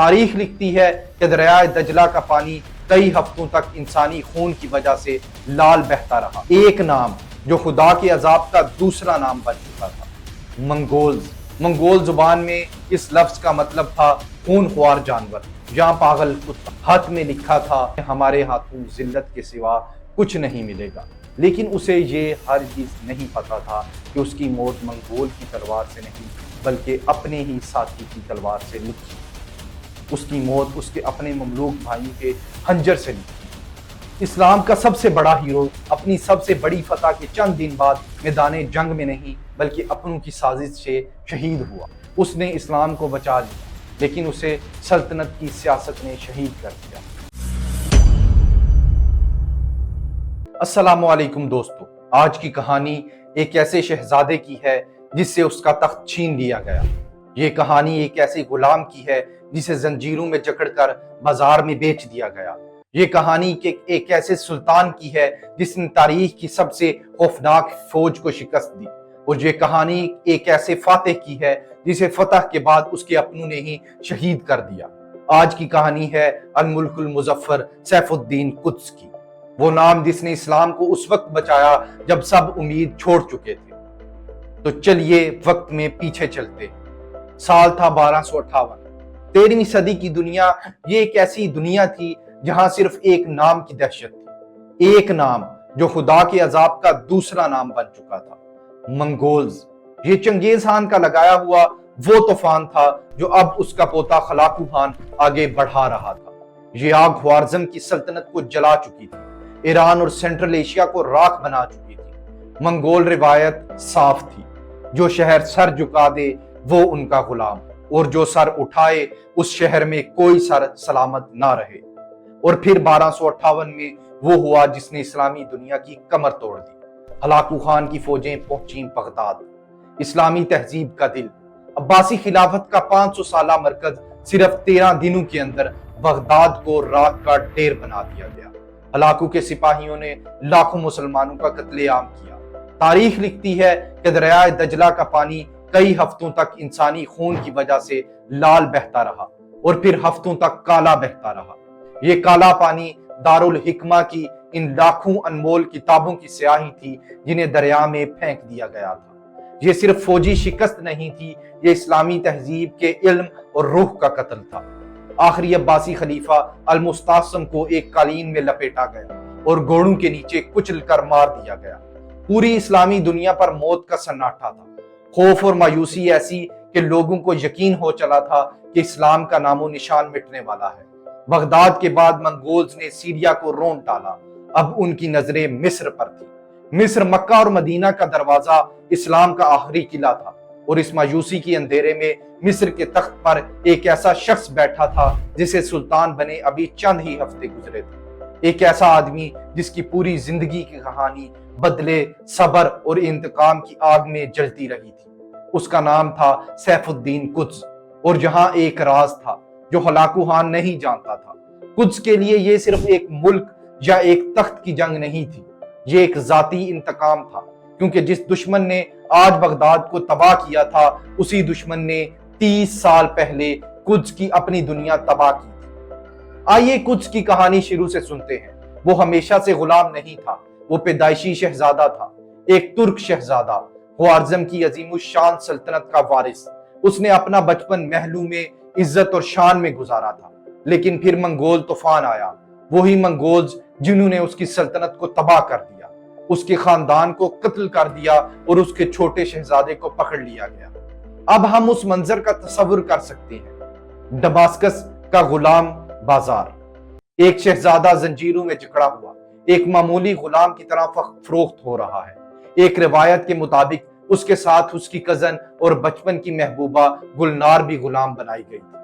تاریخ لکھتی ہے کہ دریائے دجلہ کا پانی کئی ہفتوں تک انسانی خون کی وجہ سے لال بہتا رہا۔ ایک نام جو خدا کے عذاب کا دوسرا نام بن چکا تھا، منگولز۔ منگول زبان میں اس لفظ کا مطلب تھا خون خوار جانور یا پاگل کتا۔ ہاتھ میں لکھا تھا ہمارے ہاتھوں ذلت کے سوا کچھ نہیں ملے گا، لیکن اسے یہ ہرگز نہیں پتا تھا کہ اس کی موت منگول کی تلوار سے نہیں بلکہ اپنے ہی ساتھی کی تلوار سے لکھی۔ اس کی موت اس کے اپنے مملوک بھائیوں کے خنجر سے لکھی۔ اسلام کا سب سے بڑا ہیرو اپنی سب سے بڑی فتح کے چند دن بعد میدان جنگ میں نہیں بلکہ اپنوں کی سازش سے شہید ہوا۔ اس نے اسلام کو بچا لیا، لیکن اسے سلطنت کی سیاست نے شہید کر دیا۔ السلام علیکم دوستو، آج کی کہانی ایک ایسے شہزادے کی ہے جس سے اس کا تخت چھین لیا گیا۔ یہ کہانی ایک ایسے غلام کی ہے جسے زنجیروں میں جکڑ کر بازار میں بیچ دیا گیا۔ یہ کہانی ایک ایسے سلطان کی ہے جس نے تاریخ کی سب سے خوفناک فوج کو شکست دی، اور یہ کہانی ایک ایسے فاتح کی ہے جسے فتح کے بعد اس کے اپنوں نے ہی شہید کر دیا۔ آج کی کہانی ہے الملک المظفر سیف الدین قدس کی، وہ نام جس نے اسلام کو اس وقت بچایا جب سب امید چھوڑ چکے تھے۔ تو چلیے وقت میں پیچھے چلتے۔ سال تھا 1258۔ 13ویں صدی کی دنیا یہ ایک ایسی دنیا تھی جہاں صرف ایک نام کی دہشت تھی، ایک نام جو خدا کے عذاب کا دوسرا نام بن چکا تھا، منگولز۔ یہ چنگیز خان کا لگایا ہوا وہ طوفان تھا جو اب اس کا پوتا خلاقو خان آگے بڑھا رہا تھا۔ یہ آگ خوارزم کی سلطنت کو جلا چکی تھی، ایران اور سینٹرل ایشیا کو راکھ بنا چکی تھی۔ منگول روایت صاف تھی، جو شہر سر جھکا دے وہ ان کا غلام، اور جو سر اٹھائے اس شہر میں کوئی سر سلامت نہ رہے۔ اور پھر 1258 میں وہ ہوا جس نے اسلامی دنیا کی کمر توڑ دی۔ ہلاکو خان کی فوجیں پہنچیں بغداد، اسلامی تہذیب کا دل۔ عباسی خلافت کا 500 سالہ مرکز صرف 13 دنوں کے اندر بغداد کو راکھ کا ڈھیر بنا دیا گیا۔ ہلاکو کے سپاہیوں نے لاکھوں مسلمانوں کا قتل عام کیا۔ تاریخ لکھتی ہے کہ دریائے دجلہ کا پانی کئی ہفتوں تک انسانی خون کی وجہ سے لال بہتا رہا، اور پھر ہفتوں تک کالا بہتا رہا۔ یہ کالا پانی دارالحکمہ کی ان لاکھوں انمول کتابوں کی سیاہی تھی جنہیں دریا میں پھینک دیا گیا تھا۔ یہ صرف فوجی شکست نہیں تھی، یہ اسلامی تہذیب کے علم اور روح کا قتل تھا۔ آخری عباسی خلیفہ المستعصم کو ایک قالین میں لپیٹا گیا اور گھوڑوں کے نیچے کچل کر مار دیا گیا۔ پوری اسلامی دنیا پر موت کا سناٹا تھا، خوف اور مایوسی ایسی کہ لوگوں کو یقین ہو چلا تھا کہ اسلام کا نام و نشان مٹنے والا ہے۔ بغداد کے بعد منگولز نے سیریا کو رون ڈالا۔ اب ان کی نظریں مصر پر تھی۔ مصر مکہ اور مدینہ کا دروازہ، اسلام کا آخری قلعہ تھا، اور اس مایوسی کے اندھیرے میں مصر کے تخت پر ایک ایسا شخص بیٹھا تھا جسے سلطان بنے ابھی چند ہی ہفتے گزرے تھے۔ ایک ایسا آدمی جس کی پوری زندگی کی کہانی بدلے، صبر اور انتقام کی آگ میں جلتی رہی تھی۔ اس کا نام تھا سیف الدین قدس، اور جہاں ایک راز تھا جو ہلاکو خان نہیں جانتا تھا۔ قدس کے لیے یہ صرف ایک ملک یا ایک تخت کی جنگ نہیں تھی، یہ ایک ذاتی انتقام تھا، کیونکہ جس دشمن نے آج بغداد کو تباہ کیا تھا اسی دشمن نے 30 سال پہلے قدس کی اپنی دنیا تباہ کی تھی۔ آئیے قدس کی کہانی شروع سے سنتے ہیں۔ وہ ہمیشہ سے غلام نہیں تھا، وہ پیدائشی شہزادہ تھا، ایک ترک شہزادہ، خوارزم کی عظیم الشان سلطنت کا وارث۔ اس نے اپنا بچپن محلوں میں عزت اور شان میں گزارا تھا، لیکن پھر منگول طوفان آیا، وہی منگولز جنہوں نے اس کی سلطنت کو تباہ کر دیا، اس کے خاندان کو قتل کر دیا اور اس کے چھوٹے شہزادے کو پکڑ لیا گیا۔ اب ہم اس منظر کا تصور کر سکتے ہیں، دماسکس کا غلام بازار، ایک شہزادہ زنجیروں میں جکڑا ہوا، ایک معمولی غلام کی طرح فروخت ہو رہا ہے۔ ایک روایت کے مطابق اس کے ساتھ اس کی کزن اور بچپن کی محبوبہ گلنار بھی غلام بنائی گئی تھی۔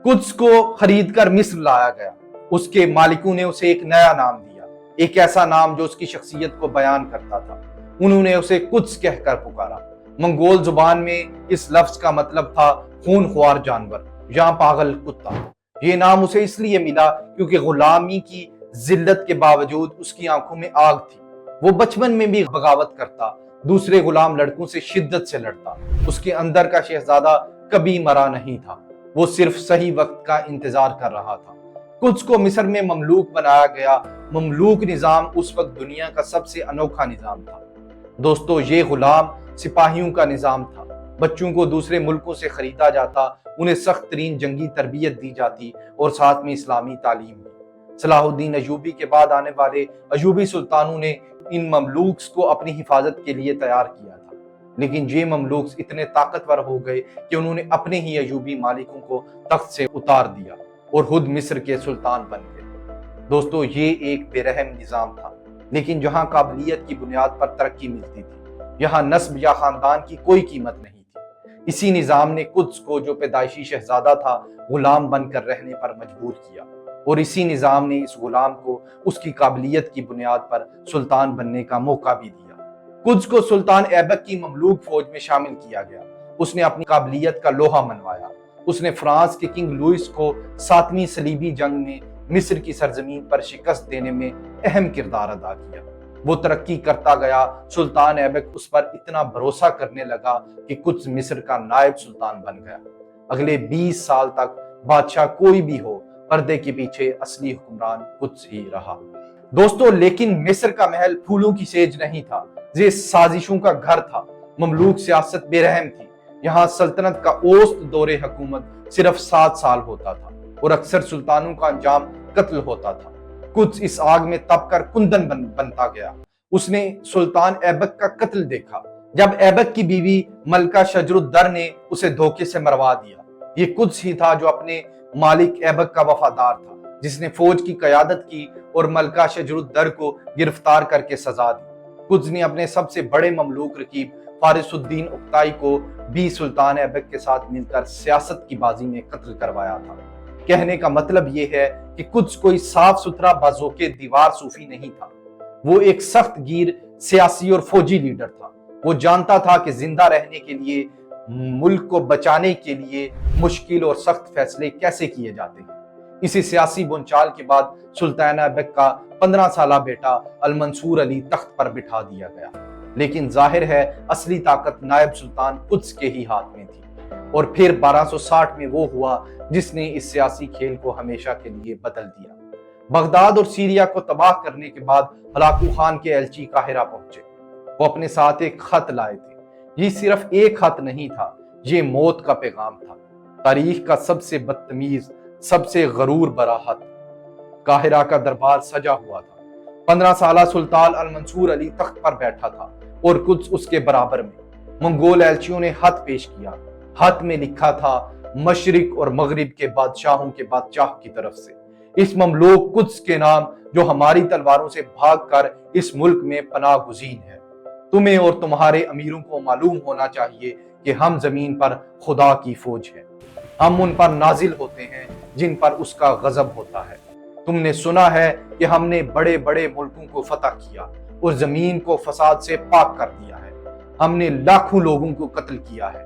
قدس کو خرید کر مصر لایا گیا۔ اس کے مالکوں نے اسے ایک نیا نام دیا، ایک ایسا نام جو اس کی شخصیت کو بیان کرتا تھا۔ انہوں نے اسے قدس کہہ کر پکارا۔ منگول زبان میں اس لفظ کا مطلب تھا خون خوار جانور یا پاگل کتا۔ یہ نام اسے اس لیے ملا کیونکہ غلامی کی ذلت کے باوجود اس کی آنکھوں میں آگ تھی۔ وہ بچپن میں بھی بغاوت کرتا، دوسرے غلام لڑکوں سے شدت سے لڑتا۔ اس کے اندر کا شہزادہ کبھی مرا نہیں تھا۔ وہ صرف صحیح وقت کا انتظار کر رہا تھا۔ قدس کو مصر میں مملوک بنایا گیا۔ مملوک نظام اس وقت دنیا کا سب سے انوکھا نظام تھا۔ دوستو، یہ غلام سپاہیوں کا نظام تھا۔ بچوں کو دوسرے ملکوں سے خریدا جاتا، انہیں سخت ترین جنگی تربیت دی جاتی اور ساتھ میں اسلامی تعلیم دی۔ صلاح الدین ایوبی کے بعد آنے والے ایوبی سلطانوں نے ان مملوکس کو اپنی حفاظت کے لیے تیار کیا تھا، لیکن یہ مملوکس اتنے طاقتور ہو گئے کہ انہوں نے اپنے ہی ایوبی مالکوں کو تخت سے اتار دیا اور خود مصر کے سلطان بن گئے۔ دوستو، یہ ایک بے رحم نظام تھا، لیکن جہاں قابلیت کی بنیاد پر ترقی ملتی تھی، یہاں نسب یا خاندان کی کوئی قیمت نہیں تھی۔ اسی نظام نے قدس کو، جو پیدائشی شہزادہ تھا، غلام بن کر رہنے پر مجبور کیا، اور اسی نظام نے اس غلام کو اس کی قابلیت کی بنیاد پر سلطان بننے کا موقع بھی دیا۔ قدس کو سلطان ایبک کی مملوک فوج میں شامل کیا گیا۔ اس نے اپنی قابلیت کا لوہا منوایا۔ اس نے فرانس کے کنگ لوئس کو 7ویں صلیبی جنگ میں مصر کی سرزمین پر شکست دینے میں اہم کردار ادا کیا۔ وہ ترقی کرتا گیا۔ سلطان ایبک اس پر اتنا بھروسہ کرنے لگا کہ قدس مصر کا نائب سلطان بن گیا۔ اگلے 20 سال تک بادشاہ کوئی بھی ہو، پردے کے پیچھے اصلی حکمران قدس ہی رہا۔ دوستو، لیکن مصر کا محل پھولوں کی سیج نہیں تھا، یہ سازشوں کا گھر تھا۔ مملوک سیاست بے رحم تھی۔ یہاں سلطنت کا اوسط دور حکومت صرف 7 سال ہوتا تھا اور اکثر سلطانوں کا انجام قتل ہوتا تھا۔ قدس اس آگ میں تپ کر کندن بنتا گیا۔ اس نے سلطان ایبک کا قتل دیکھا، جب ایبک کی بیوی ملکہ شجر الدر نے اسے دھوکے سے مروا دیا۔ یہ قدس ہی تھا جو اپنے مالک ایبک کا وفادار تھا، جس نے فوج کی قیادت کی اور ملکہ شجر الدر کو گرفتار کر کے سزا دی۔ قدس نے اپنے سب سے بڑے مملوک رقیب فارس الدین اقتائی کو بھی سلطان ایبک کے ساتھ مل کر سیاست کی بازی میں قتل کروایا تھا۔ کہنے کا مطلب یہ ہے کہ قدس کوئی صاف ستھرا بازوقے دیوار صوفی نہیں تھا۔ وہ ایک سخت گیر سیاسی اور فوجی لیڈر تھا۔ وہ جانتا تھا کہ زندہ رہنے کے لیے، ملک کو بچانے کے لیے مشکل اور سخت فیصلے کیسے کیے جاتے ہیں۔ اسی سیاسی بنچال کے بعد سلطان ایبک کا 15 سالہ بیٹا المنصور علی تخت پر بٹھا دیا گیا، لیکن ظاہر ہے اصلی طاقت نائب سلطان قدس کے ہی ہاتھ میں تھی۔ اور پھر 1260 میں وہ ہوا جس نے اس سیاسی کھیل کو ہمیشہ کے لیے بدل دیا۔ بغداد اور سیریا کو تباہ کرنے کے بعد ہلاکو خان کے ایلچی قاہرہ پہنچے۔ وہ اپنے ساتھ ایک خط لائے تھے۔ یہ صرف ایک خط نہیں تھا، یہ موت کا پیغام تھا۔ تاریخ کا سب سے بدتمیز، سب سے غرور برا خط۔ قاہرہ کا دربار سجا ہوا تھا۔ 15 سالہ سلطان المنصور علی تخت پر بیٹھا تھا اور قدس اس کے برابر میں۔ منگول ایلچیوں نے خط پیش کیا۔ خط میں لکھا تھا، مشرق اور مغرب کے بادشاہوں کے بادشاہ کی طرف سے، اس مملوک قدس کے نام جو ہماری تلواروں سے بھاگ کر اس ملک میں پناہ گزین ہے۔ تمہیں اور تمہارے امیروں کو معلوم ہونا چاہیے کہ ہم زمین پر خدا کی فوج ہے۔ ہم ان پر نازل ہوتے ہیں جن پر اس کا غضب ہوتا ہے۔ تم نے سنا ہے کہ ہم نے بڑے بڑے ملکوں کو فتح کیا اور زمین کو فساد سے پاک کر دیا ہے۔ ہم نے لاکھوں لوگوں کو قتل کیا ہے۔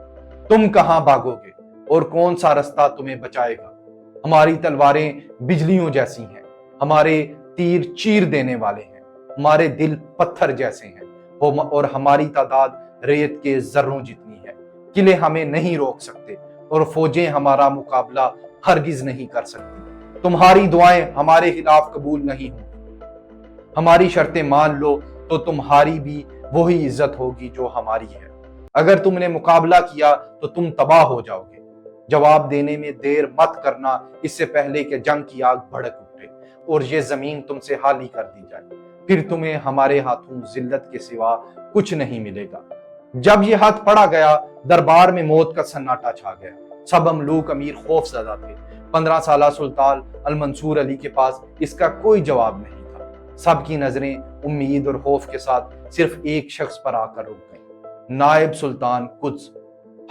تم کہاں بھاگو گے اور کون سا رستہ تمہیں بچائے گا؟ ہماری تلواریں بجلیوں جیسی ہیں، ہمارے تیر چیر دینے والے ہیں، ہمارے دل پتھر جیسے ہیں اور ہماری تعداد ریت کے ذروں جتنی ہے۔ قلعے ہمیں نہیں روک سکتے اور فوجیں ہمارا مقابلہ ہرگز نہیں کر سکتی۔ تمہاری دعائیں ہمارے خلاف قبول نہیں ہوں۔ ہماری شرطیں مان لو تو تمہاری بھی وہی عزت ہوگی جو ہماری ہے۔ اگر تم نے مقابلہ کیا تو تم تباہ ہو جاؤ گے۔ جواب دینے میں دیر مت کرنا، اس سے پہلے کہ جنگ کی آگ بھڑک اٹھے اور یہ زمین تم سے خالی کر دی جائے، پھر تمہیں ہمارے ہاتھوں ذلت کے سوا کچھ نہیں ملے گا۔ جب یہ ہاتھ پڑا گیا، دربار میں موت کا سناٹا چھا گیا۔ سب مملوک امیر خوف زدہ تھے۔ 15 سالہ سلطان المنصور علی کے پاس اس کا کوئی جواب نہیں تھا۔ سب کی نظریں امید اور خوف کے ساتھ صرف ایک شخص پر آ کر رک گئیں، نائب سلطان قدس۔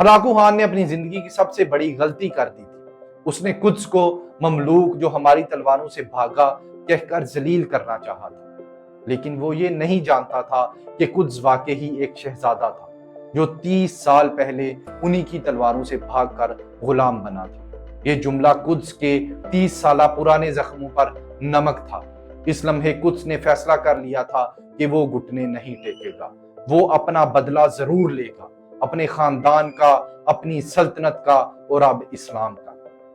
ہلاکو خان نے اپنی زندگی کی سب سے بڑی غلطی کر دی تھی۔ اس نے قدس کو مملوک جو ہماری تلواروں سے بھاگا کہہ کر ذلیل کرنا چاہا تھا، لیکن وہ یہ نہیں جانتا تھا کہ قدس واقعی ایک شہزادہ تھا جو 30 سال پہلے انہی کی تلواروں سے بھاگ کر غلام بنا تھا۔ یہ جملہ قدس کے 30 سالہ پرانے زخموں پر نمک تھا۔ اس لمحے قدس نے فیصلہ کر لیا تھا کہ وہ گھٹنے نہیں ٹیکے گا۔ وہ اپنا بدلہ ضرور لے گا، اپنے خاندان کا، اپنی سلطنت کا اور اب اسلام کا۔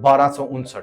1259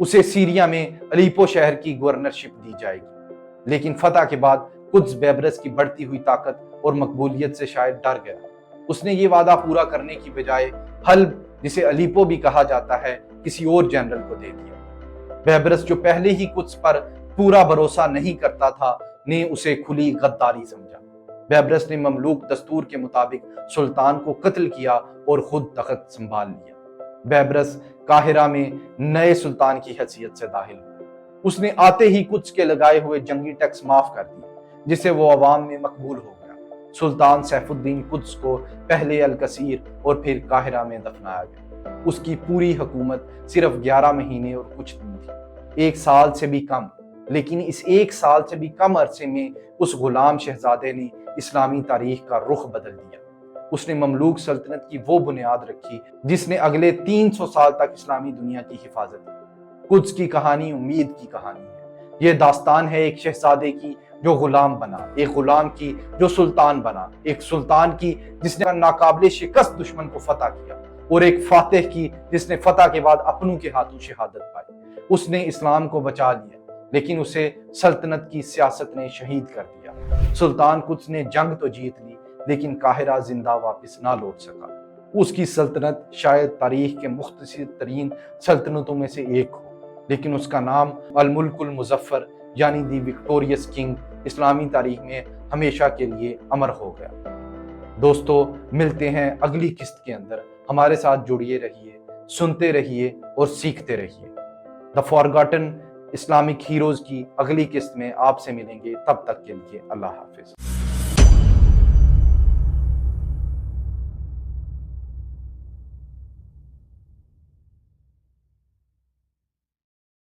اسے سیریا میں الیپو شہر کی گورنرشپ دی جائے گی، لیکن فتح کے بعد قدس بیبرس کی بڑھتی ہوئی طاقت اور مقبولیت سے شاید ڈر گیا۔ اس نے یہ وعدہ پورا کرنے کی بجائے حلب، جسے الیپو بھی کہا جاتا ہے، کسی اور جنرل کو دے دیا۔ بیبرس جو پہلے ہی قدس پر پورا بھروسہ نہیں کرتا تھا نے اسے کھلی غداری سمجھا۔ بیبرس نے مملوک دستور کے مطابق سلطان کو قتل کیا اور خود تخت سنبھال لیا۔ بیبرس قاہرہ میں نئے سلطان کی حیثیت سے داخل ہوا۔ اس نے آتے ہی قدس کے لگائے ہوئے جنگی ٹیکس معاف کر دیے، جسے وہ عوام میں مقبول ہو گیا۔ سلطان سیف الدین قدس کو پہلے القصیر اور پھر قاہرہ میں دفنایا گیا۔ اس کی پوری حکومت صرف 11 مہینے اور کچھ دن تھی، 1 سال سے بھی کم۔ لیکن اس 1 سال سے بھی کم عرصے میں اس غلام شہزادے نے اسلامی تاریخ کا رخ بدل دیا۔ اس نے مملوک سلطنت کی وہ بنیاد رکھی جس نے اگلے 300 سال تک اسلامی دنیا کی حفاظت کی۔ قدس کی کہانی امید کی کہانی ہے۔ یہ داستان ہے ایک شہزادے کی جو غلام بنا، ایک غلام کی جو سلطان بنا، ایک سلطان کی جس نے ناقابل شکست دشمن کو فتح کیا، اور ایک فاتح کی جس نے فتح کے بعد اپنوں کے ہاتھوں شہادت پائی۔ اس نے اسلام کو بچا لیا، لیکن اسے سلطنت کی سیاست نے شہید کر دیا۔ سلطان قدس نے جنگ تو جیت لی، لیکن قاہرہ زندہ واپس نہ لوٹ سکا۔ اس کی سلطنت شاید تاریخ کے مختصر ترین سلطنتوں میں سے ایک ہو، لیکن اس کا نام الملک المظفر یعنی دی وکٹوریس کنگ اسلامی تاریخ میں ہمیشہ کے لیے امر ہو گیا۔ دوستو، ملتے ہیں اگلی قسط کے اندر۔ ہمارے ساتھ جڑیے رہیے، سنتے رہیے اور سیکھتے رہیے۔ دا فارگاٹن اسلامک ہیروز کی اگلی قسط میں آپ سے ملیں گے۔ تب تک کے لیے اللہ حافظ۔